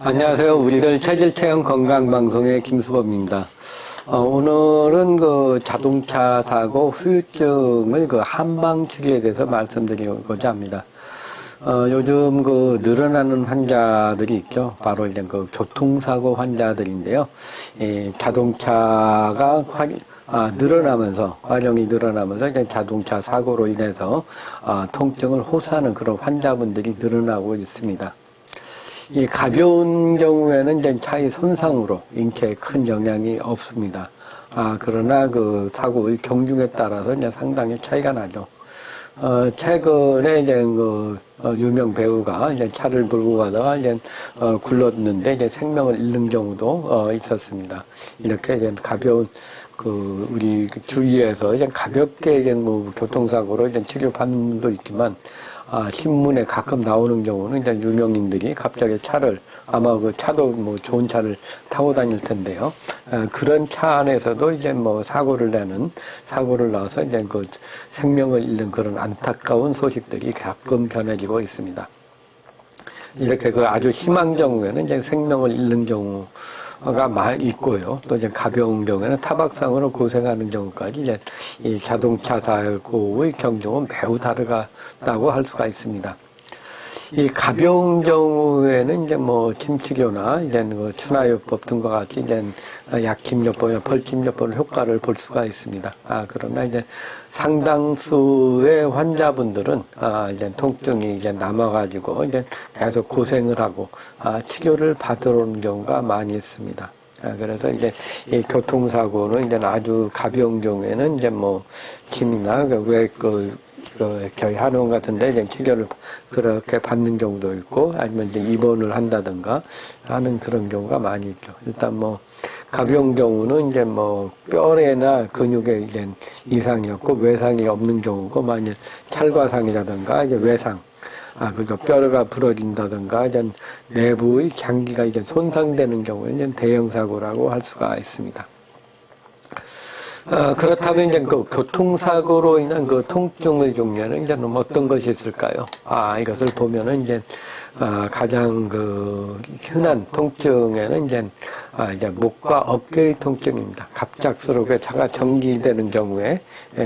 안녕하세요. 우리들 체질 체형 건강 방송의 김수범입니다. 오늘은 그 자동차 사고 후유증을 그 한방 치료에 대해서 말씀드리고자 합니다. 요즘 그 늘어나는 환자들이 있죠. 바로 이제 그 교통사고 환자들인데요. 자동차가 늘어나면서, 과정이 늘어나면서 이제 자동차 사고로 인해서 통증을 호소하는 그런 환자분들이 늘어나고 있습니다. 이 가벼운 경우에는 이제 차의 손상으로 인체에 큰 영향이 없습니다. 그러나 그 사고의 경중에 따라서 이제 상당히 차이가 나죠. 최근에 이제 그 유명 배우가 이제 차를 몰고 가다가 이제 굴렀는데 이제 생명을 잃는 경우도 있었습니다. 이렇게 이제 가벼운 우리 주위에서 이제 가볍게 이제 뭐 교통사고로 이제 치료받는 분도 있지만 신문에 가끔 나오는 경우는 이제 유명인들이 갑자기 아마 그 차도 뭐 좋은 차를 타고 다닐 텐데요. 그런 차 안에서도 이제 뭐 사고를 나서 이제 그 생명을 잃는 그런 안타까운 소식들이 가끔 전해지고 있습니다. 이렇게 그 아주 심한 경우에는 이제 생명을 잃는 경우가 많이 있고요. 또 이제 가벼운 경우에는 타박상으로 고생하는 경우까지 이제 이 자동차 사고의 경중은 매우 다르다고 할 수가 있습니다. 이 가벼운 경우에는 이제 뭐 침치료나 이제 그 추나요법 등과 같이 이제 약침요법, 벌침요법 효과를 볼 수가 있습니다. 그러나 이제 상당수의 환자분들은 이제 통증이 이제 남아가지고 이제 계속 고생을 하고 치료를 받으러 오는 경우가 많이 있습니다. 그래서 이제 이 교통사고는 이제 아주 가벼운 경우에는 이제 뭐 침이나 저희 한의원 같은데 이제 치료를 그렇게 받는 경우도 있고 아니면 이제 입원을 한다든가 하는 그런 경우가 많이 있죠. 일단 뭐 가벼운 경우는 이제 뭐 뼈나 근육에 이제 이상이 없고 외상이 없는 경우고 만일 찰과상이라든가 이제 외상 그러니까 뼈가 부러진다든가 이제 내부의 장기가 이제 손상되는 경우에는 이제 대형 사고라고 할 수가 있습니다. 그렇다면 이제 그 교통사고로 인한 그 통증의 종류는 이제 어떤 것이 있을까요? 이것을 보면은 이제 가장 그 흔한 통증에는 이제 목과 어깨의 통증입니다. 갑작스럽게 차가 정지되는 경우에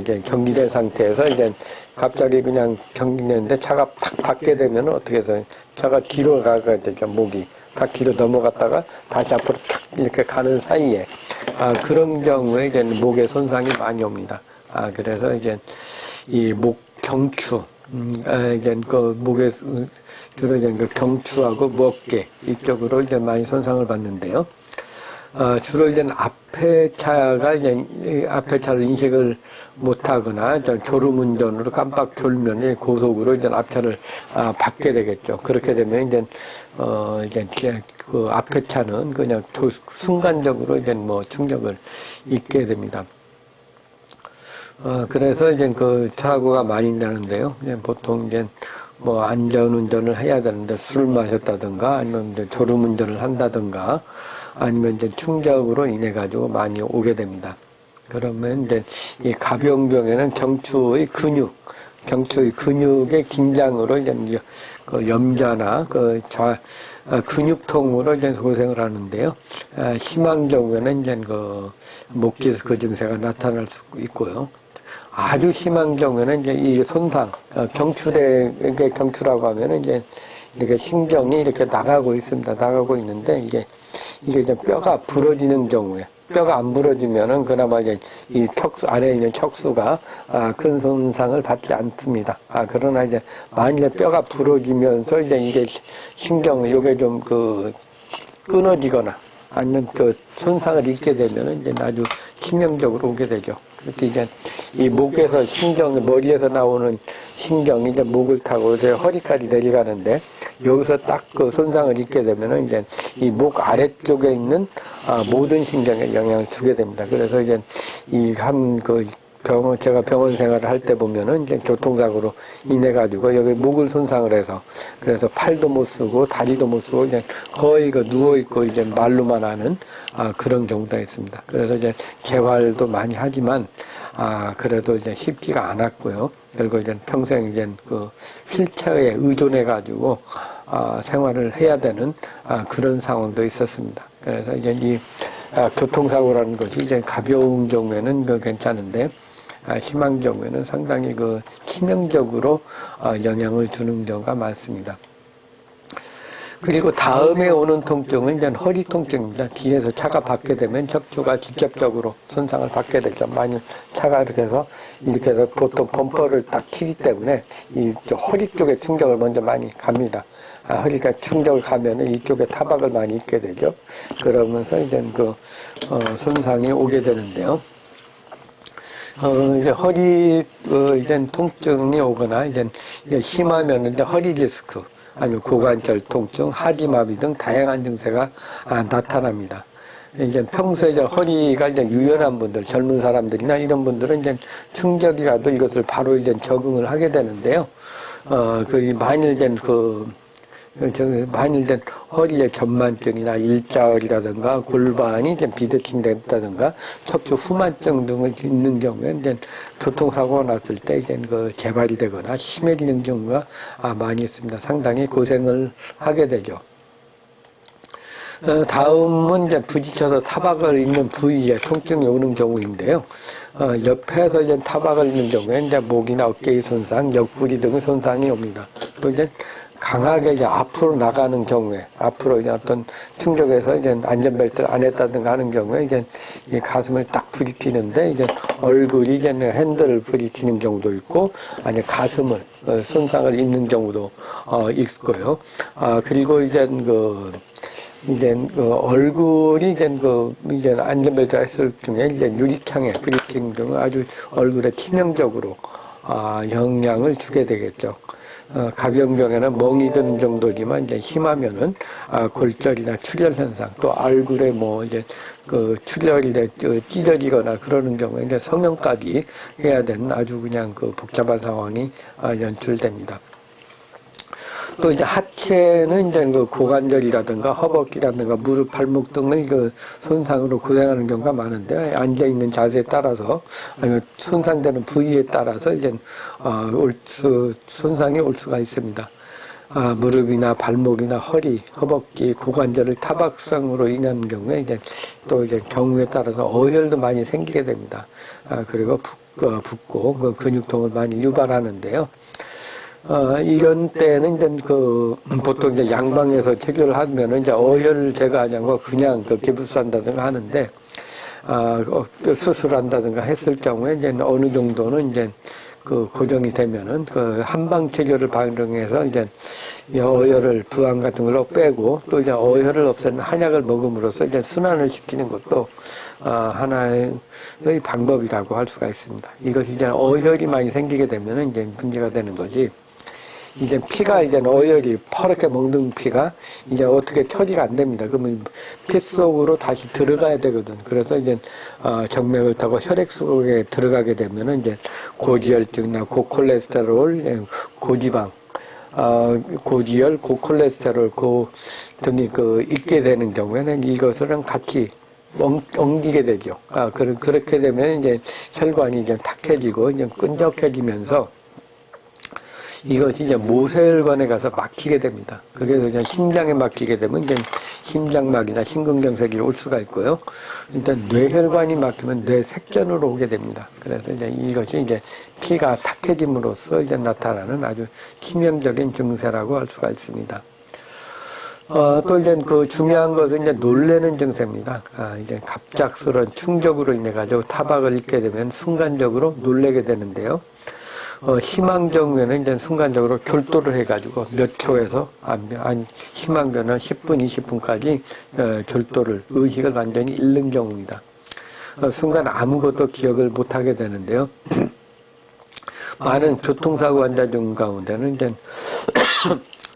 이제 정지된 상태에서 이제 갑자기 그냥 정지되는데 차가 팍 받게 되면 어떻게 해서 차가 뒤로 가게 되죠. 목이 딱 뒤로 넘어갔다가 다시 앞으로 탁 이렇게 가는 사이에 그런 경우에 이제 목에 손상이 많이 옵니다. 그래서 이제 이 목 경추, 이제 그 목에 주로 이제 그 경추하고 목계 이쪽으로 이제 많이 손상을 받는데요. 주로 이제 앞에 차를 인식을 못하거나 졸음운전으로 깜빡 졸면 고속으로 이제 앞차를 받게 되겠죠. 그렇게 되면 이제 그 앞에 차는 그냥 순간적으로 이제 뭐 충격을 입게 됩니다. 그래서 이제 그 사고가 많이 나는데요. 보통 이제 뭐 안전운전을 해야 되는데 술을 마셨다든가 아니면 이제 졸음운전을 한다든가 아니면 이제 충격으로 인해 가지고 많이 오게 됩니다. 그러면 이제 이 가벼운 경우에는 경추의 근육의 긴장으로 이제 그 염좌나 근육통으로 이제 고생을 하는데요. 심한 경우에는 이제 그 목디스크 증세가 나타날 수 있고요. 아주 심한 경우에는 이제 이 손상, 경추라고 하면은 이제 이렇게 신경이 이렇게 나가고 있습니다. 나가고 있는데 이게 이제 뼈가 부러지는 경우에, 뼈가 안 부러지면은 그나마 이제 이 안에 있는 척수가 큰 손상을 받지 않습니다. 그러나 이제 만일에 뼈가 부러지면서 이제 이게 요게 좀 끊어지거나 아니면 손상을 입게 되면은 이제 아주 치명적으로 오게 되죠. 그렇게 이제 이 목에서 머리에서 나오는 신경이 이제 목을 타고 이제 허리까지 내려가는데 여기서 딱 그 손상을 입게 되면은 이제 이 목 아래쪽에 있는 모든 신경에 영향을 주게 됩니다. 그래서 이제 제가 병원 생활을 할 때 보면은 이제 교통사고로 인해 가지고 여기 목을 손상을 해서 그래서 팔도 못 쓰고 다리도 못 쓰고 이제 거의 누워 있고 이제 말로만 하는 그런 경우가 있습니다. 그래서 이제 재활도 많이 하지만 그래도 이제 쉽지가 않았고요. 그리고 이제 평생 이제 그 휠체어에 의존해 가지고 생활을 해야 되는 그런 상황도 있었습니다. 그래서 이제 이 교통사고라는 것이 이제 가벼운 경우에는 괜찮은데 심한 경우에는 상당히 치명적으로 영향을 주는 경우가 많습니다. 그리고 다음에 오는 통증은 이제 허리 통증입니다. 뒤에서 차가 받게 되면 척추가 직접적으로 손상을 받게 되죠. 만일 차가 이렇게 해서 보통 범퍼를 딱 치기 때문에 이 허리 쪽에 충격을 먼저 많이 갑니다. 허리가 충격을 가면은 이쪽에 타박을 많이 입게 되죠. 그러면서 이제 손상이 오게 되는데요. 이제 허리, 이제 통증이 오거나 이제 심하면 이제 허리 디스크, 아니면 고관절 통증, 하지마비 등 다양한 증세가 나타납니다. 이제 평소에 이제 허리가 이제 유연한 분들, 젊은 사람들이나 이런 분들은 이제 충격이 가도 이것을 바로 이제 적응을 하게 되는데요. 만일 된 허리의 전만증이나 일자어리라든가 골반이 이제 비대칭됐다든가 척추 후만증 등을 있는 경우에 이제 교통사고가 났을 때 이제 재발이 되거나 심해지는 경우가 많이 있습니다. 상당히 고생을 하게 되죠. 다음은 이제 부딪혀서 타박을 입는 부위에 통증이 오는 경우인데요. 옆에서 이제 타박을 입는 경우에 이제 목이나 어깨의 손상, 옆구리 등의 손상이 옵니다. 또 이제 강하게 이제 앞으로 나가는 경우에, 앞으로 이제 어떤 충격에서 이제 안전벨트를 안 했다든가 하는 경우에 이제 이 가슴을 딱 부딪히는데 이제 얼굴이 이제 핸들을 부딪히는 경우도 있고, 아니 가슴을 손상을 입는 경우도 있고요. 그리고 이제 얼굴이 이제 안전벨트를 했을 경우에 이제 유리창에 부딪히는 경우 아주 얼굴에 치명적으로 영향을 주게 되겠죠. 가벼운 경우에는 멍이 드는 정도지만 이제 심하면은 골절이나 출혈 현상, 또 얼굴에 출혈이 찢어지거나 그러는 경우에 이제 성형까지 해야 되는 아주 그냥 복잡한 상황이 연출됩니다. 또 이제 하체는 이제 고관절이라든가 허벅지라든가 무릎, 발목 등의 손상으로 고생하는 경우가 많은데, 앉아 있는 자세에 따라서 아니면 손상되는 부위에 따라서 이제 손상이 올 수가 있습니다. 무릎이나 발목이나 허리, 허벅지, 고관절을 타박상으로 인한 경우에 또 경우에 따라서 어혈도 많이 생기게 됩니다. 그리고 붓고 근육통을 많이 유발하는데요. 이런 때는 보통 이제 양방에서 체결을 하면은 이제 어혈을 제거하지 않고 그냥 기부스한다든가 하는데, 수술한다든가 했을 경우에 이제 어느 정도는 이제 고정이 되면은 한방 체결을 발명해서 이제 어혈을 부항 같은 걸로 빼고, 또 이제 어혈을 없애는 한약을 먹음으로써 이제 순환을 시키는 것도 하나의 방법이라고 할 수가 있습니다. 이것이 이제 어혈이 많이 생기게 되면은 이제 문제가 되는 거지. 이제 피가 어혈이 퍼렇게 먹는 피가 이제 어떻게 처리가 안 됩니다. 그러면 피 속으로 다시 들어가야 되거든. 그래서 이제 정맥을 타고 혈액 속에 들어가게 되면은 이제 고지혈증이나 고콜레스테롤, 고지방, 고지혈, 고콜레스테롤, 등이 있게 되는 경우에는 이것을 같이 엉기게 되죠. 그렇게 되면 이제 혈관이 이제 탁해지고 이제 끈적해지면서 이것이 이제 모세혈관에 가서 막히게 됩니다. 그래서 이제 심장에 막히게 되면 이제 심장막이나 심근경색이 올 수가 있고요. 일단 뇌혈관이 막히면 뇌색전으로 오게 됩니다. 그래서 이제 이것이 이제 피가 탁해짐으로써 이제 나타나는 아주 치명적인 증세라고 할 수가 있습니다. 또 이제 중요한 것은 이제 놀라는 증세입니다. 이제 갑작스러운 충격으로 인해 가지고 타박을 입게 되면 순간적으로 놀라게 되는데요. 심한 경우에는 이제 순간적으로 결도를 해가지고 몇 초에서 심한 경우는 10분, 20분까지 결도를, 의식을 완전히 잃는 경우입니다. 순간 아무것도 기억을 못하게 되는데요. 많은 교통사고 환자 중 가운데는 이제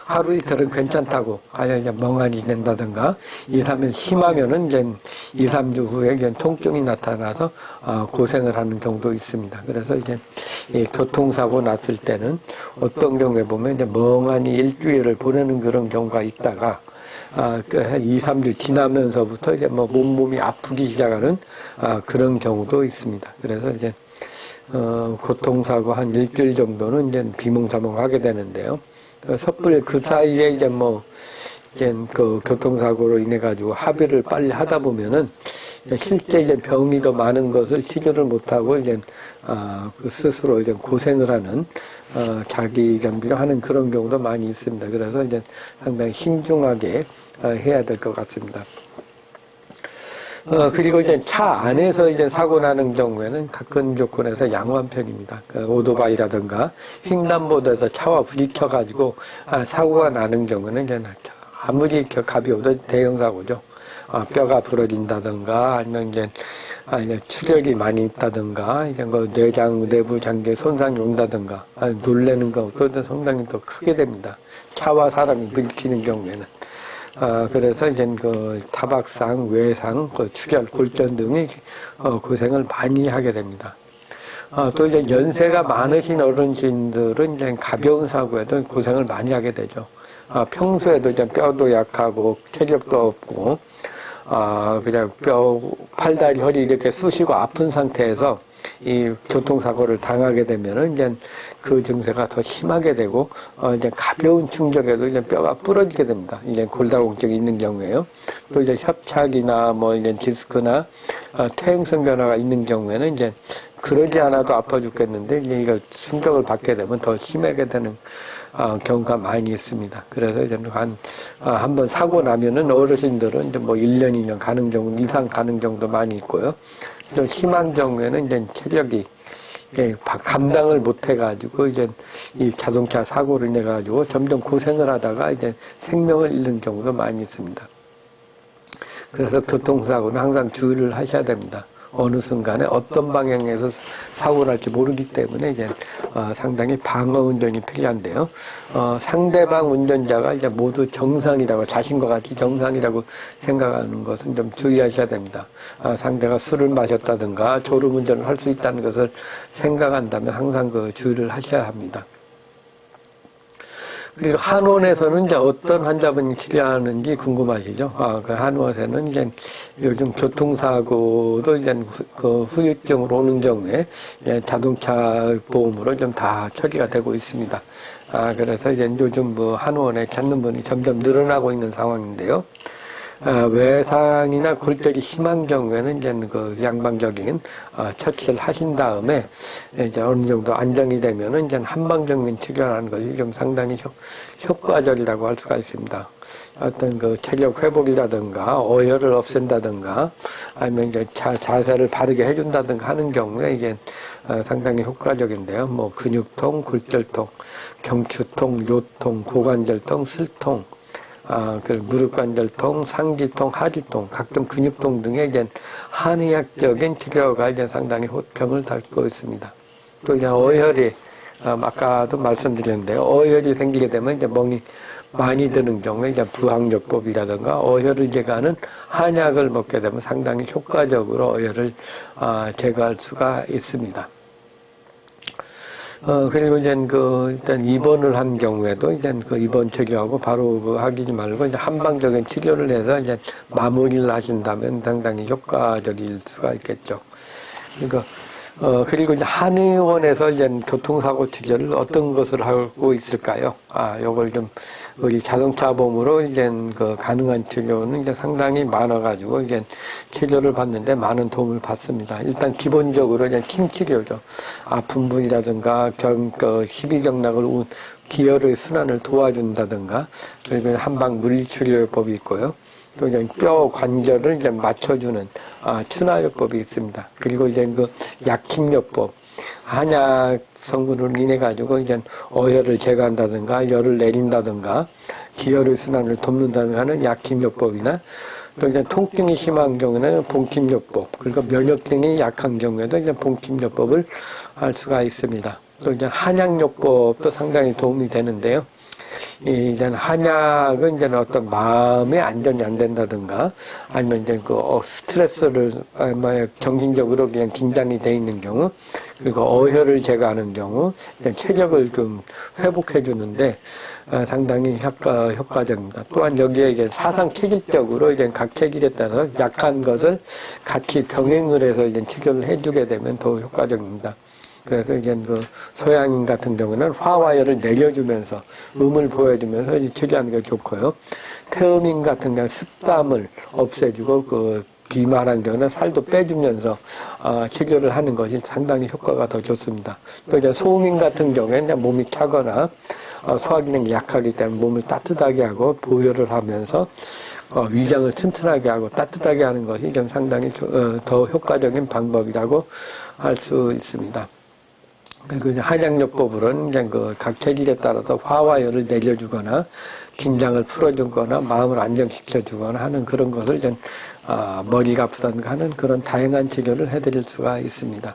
하루 이틀은 괜찮다고, 아예 이제 멍하니 지낸다든가, 2, 3일 심하면은 이제 2, 3주 후에 이제 통증이 나타나서, 고생을 하는 경우도 있습니다. 그래서 이제, 이 교통사고 났을 때는 어떤 경우에 보면 이제 멍하니 일주일을 보내는 그런 경우가 있다가, 한 2, 3주 지나면서부터 이제 뭐 몸이 아프기 시작하는, 그런 경우도 있습니다. 그래서 이제, 교통사고 한 일주일 정도는 이제 비몽사몽하게 되는데요. 섣불리 그 사이에 이제 이제 그 교통사고로 인해가지고 합의를 빨리 하다 보면은, 실제 이제 병이 더 많은 것을 치료를 못하고 이제, 그 스스로 이제 고생을 하는, 자기 경비를 하는 그런 경우도 많이 있습니다. 그래서 이제 상당히 신중하게 해야 될 것 같습니다. 그리고 이제 차 안에서 이제 사고 나는 경우에는 가끔 조건에서 양호한 편입니다. 오토바이라든가 횡단보도에서 차와 부딪혀가지고 사고가 나는 경우는 이제 아무리 가벼워도 대형 사고죠. 뼈가 부러진다든가 아니면 이제 출혈이 많이 있다든가 이제 내장 내부 장기에 손상이 온다든가 놀래는 것도 상당히 더 크게 됩니다. 차와 사람이 부딪히는 경우에는. 그래서 이제 타박상, 외상, 출혈, 골절 등의 고생을 많이 하게 됩니다. 또 이제 연세가 많으신 어르신들은 이제 가벼운 사고에도 고생을 많이 하게 되죠. 평소에도 이제 뼈도 약하고 체력도 없고, 그냥 팔다리, 허리 이렇게 쑤시고 아픈 상태에서 이 교통사고를 당하게 되면은 이제 그 증세가 더 심하게 되고, 이제 가벼운 충격에도 이제 뼈가 부러지게 됩니다. 이제 골다공증이 있는 경우에요. 또 이제 협착이나 이제 디스크나, 퇴행성 변화가 있는 경우에는 이제 그러지 않아도 아파 죽겠는데, 이제 이거 충격을 받게 되면 더 심하게 되는, 경우가 많이 있습니다. 그래서 이제 한번 사고 나면은 어르신들은 이제 1년, 2년 가는 경우, 이상 가는 경우도 많이 있고요. 좀 심한 경우에는 이제 체력이 감당을 못 해가지고 이제 이 자동차 사고를 내가지고 점점 고생을 하다가 이제 생명을 잃는 경우도 많이 있습니다. 그래서 교통사고는 항상 주의를 하셔야 됩니다. 어느 순간에 어떤 방향에서 사고를 할지 모르기 때문에 이제 상당히 방어 운전이 필요한데요. 상대방 운전자가 이제 모두 정상이라고 자신과 같이 정상이라고 생각하는 것은 좀 주의하셔야 됩니다. 상대가 술을 마셨다든가 졸음 운전을 할 수 있다는 것을 생각한다면 항상 그 주의를 하셔야 합니다. 그리고 한의원에서는 이제 어떤 환자분이 치료하는지 궁금하시죠? 그 한의원에서는 이제 요즘 교통사고도 이제 그 후유증으로 오는 경우에 자동차 보험으로 좀 다 처리가 되고 있습니다. 그래서 이제 요즘 한의원에 찾는 분이 점점 늘어나고 있는 상황인데요. 외상이나 골절이 심한 경우에는 이제 그 양방적인 처치를 하신 다음에 이제 어느 정도 안정이 되면은 이제 한방적인 치료라는 것이 좀 상당히 효과적이라고 할 수가 있습니다. 어떤 그 체력 회복이라든가 어혈을 없앤다든가 아니면 이제 자세를 바르게 해준다든가 하는 경우에 이게 상당히 효과적인데요. 근육통, 골절통, 경추통, 요통, 고관절통, 슬통, 그 무릎관절통, 상지통, 하지통, 각종 근육통 등의 이제 한의학적인 치료가 이제 상당히 호평을 받고 있습니다. 또 이제 어혈이 아까도 말씀드렸는데요. 어혈이 생기게 되면 이제 멍이 많이 드는 경우에 이제 부항요법이라든가 어혈을 제거하는 한약을 먹게 되면 상당히 효과적으로 어혈을 제거할 수가 있습니다. 그리고 이제 일단 입원을 한 경우에도 이제 입원 치료하고 바로 하지 말고 이제 한방적인 치료를 해서 이제 마무리를 하신다면 상당히 효과적일 수가 있겠죠. 그러니까, 그리고 이제 한의원에서 이제 교통사고 치료를 어떤 것을 하고 있을까요? 요걸 좀, 우리 자동차 보험으로 이제 가능한 치료는 이제 상당히 많아가지고 이제 치료를 받는데 많은 도움을 받습니다. 일단 기본적으로 이제 침치료죠. 아픈 부위라든가 희비경락을 기혈의 순환을 도와준다든가 그리고 한방 물리치료법이 있고요. 또 이제 뼈 관절을 이제 맞춰주는 추나요법이 있습니다. 그리고 이제 약침요법, 한약 성분으로 인해 가지고 이제 어혈을 제거한다든가 열을 내린다든가 기혈의 순환을 돕는다든가 하는 약침요법이나 또 이제 통증이 심한 경우는 봉침요법, 그리고 면역력이 약한 경우에도 이제 봉침요법을 할 수가 있습니다. 또 이제 한약요법도 상당히 도움이 되는데요. 이제 한약은 이제 어떤 마음의 안정이 안 된다든가 아니면 이제 스트레스를 정신적으로 그냥 긴장이 돼 있는 경우 그리고 어혈을 제거하는 경우 이제 체력을 좀 회복해 주는데 상당히 효과적입니다. 또한 여기에 이제 사상 체질적으로 이제 각 체질에 따라서 약한 것을 같이 병행을 해서 이제 치료를 해주게 되면 더 효과적입니다. 그래서 이제 소양인 같은 경우는 화와열을 내려주면서 음을 보여주면서 이제 치료하는 게 좋고요. 태음인 같은 경우는 습담을 없애주고 비만한 경우는 살도 빼주면서 치료를 하는 것이 상당히 효과가 더 좋습니다. 또 이제 소음인 같은 경우에는 몸이 차거나 소화기능이 약하기 때문에 몸을 따뜻하게 하고 보혈을 하면서 위장을 튼튼하게 하고 따뜻하게 하는 것이 좀 상당히 더 효과적인 방법이라고 할 수 있습니다. 그리고 이제 한약요법으로는 이제 각 체질에 따라서 화와열을 내려주거나 긴장을 풀어주거나 마음을 안정시켜주거나 하는 그런 것을 이제 머리가 아프다든가 하는 그런 다양한 치료를 해드릴 수가 있습니다.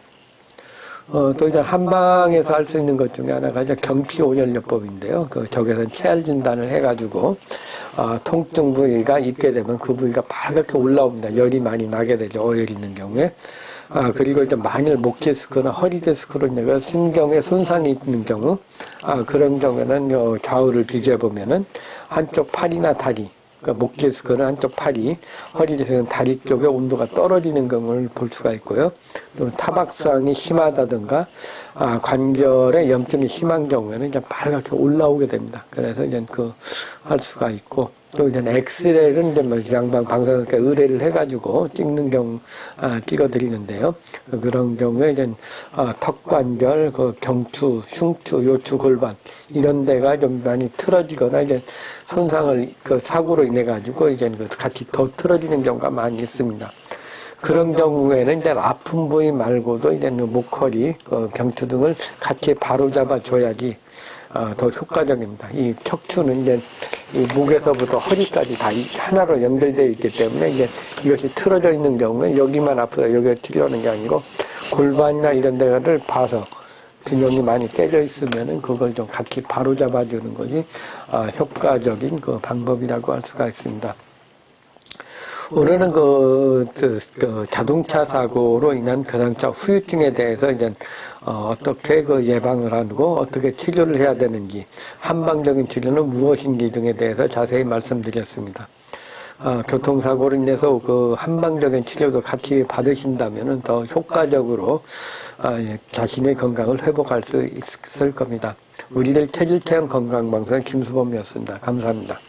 또 이제 한방에서 할 수 있는 것 중에 하나가 이제 경피오열요법인데요. 적외선 체열 진단을 해가지고 통증 부위가 있게 되면 그 부위가 빨갛게 올라옵니다. 열이 많이 나게 되죠. 어혈이 있는 경우에. 그리고 이제 만일 목 디스크나 허리 디스크로 인해 신경에 손상이 있는 경우, 그런 경우에는 좌우를 비교해 보면은 한쪽 팔이나 다리, 그러니까 목 디스크는 한쪽 팔이, 허리 디스크는 다리 쪽에 온도가 떨어지는 경우를 볼 수가 있고요. 또 타박상이 심하다든가, 관절에 염증이 심한 경우에는 이제 빨갛게 올라오게 됩니다. 그래서 이제 할 수가 있고, 또 이제 엑스레이는 이제 양방 방사선과 의뢰를 해가지고 찍는 경우, 찍어드리는데요. 그런 경우에 이제, 턱관절, 경추, 흉추, 요추, 골반, 이런 데가 좀 많이 틀어지거나 이제 손상을, 사고로 인해가지고 이제 같이 더 틀어지는 경우가 많이 있습니다. 그런 경우에는 이제 아픈 부위 말고도 이제 목허리, 경추 등을 같이 바로잡아 줘야지 더 효과적입니다. 이 척추는 이제 이 목에서부터 허리까지 다 하나로 연결되어 있기 때문에 이제 이것이 틀어져 있는 경우에 여기만 아프다 여기가 치료하는 게 아니고 골반이나 이런 데를 봐서 균형이 많이 깨져 있으면은 그걸 좀 같이 바로잡아 주는 것이 효과적인 방법이라고 할 수가 있습니다. 오늘은 자동차 사고로 인한 가상차 후유증에 대해서 이제 어떻게 예방을 하고 어떻게 치료를 해야 되는지, 한방적인 치료는 무엇인지 등에 대해서 자세히 말씀드렸습니다. 교통사고로 인해서 한방적인 치료도 같이 받으신다면은 더 효과적으로 자신의 건강을 회복할 수 있을 겁니다. 우리들 체질체험 건강방송 김수범이었습니다. 감사합니다.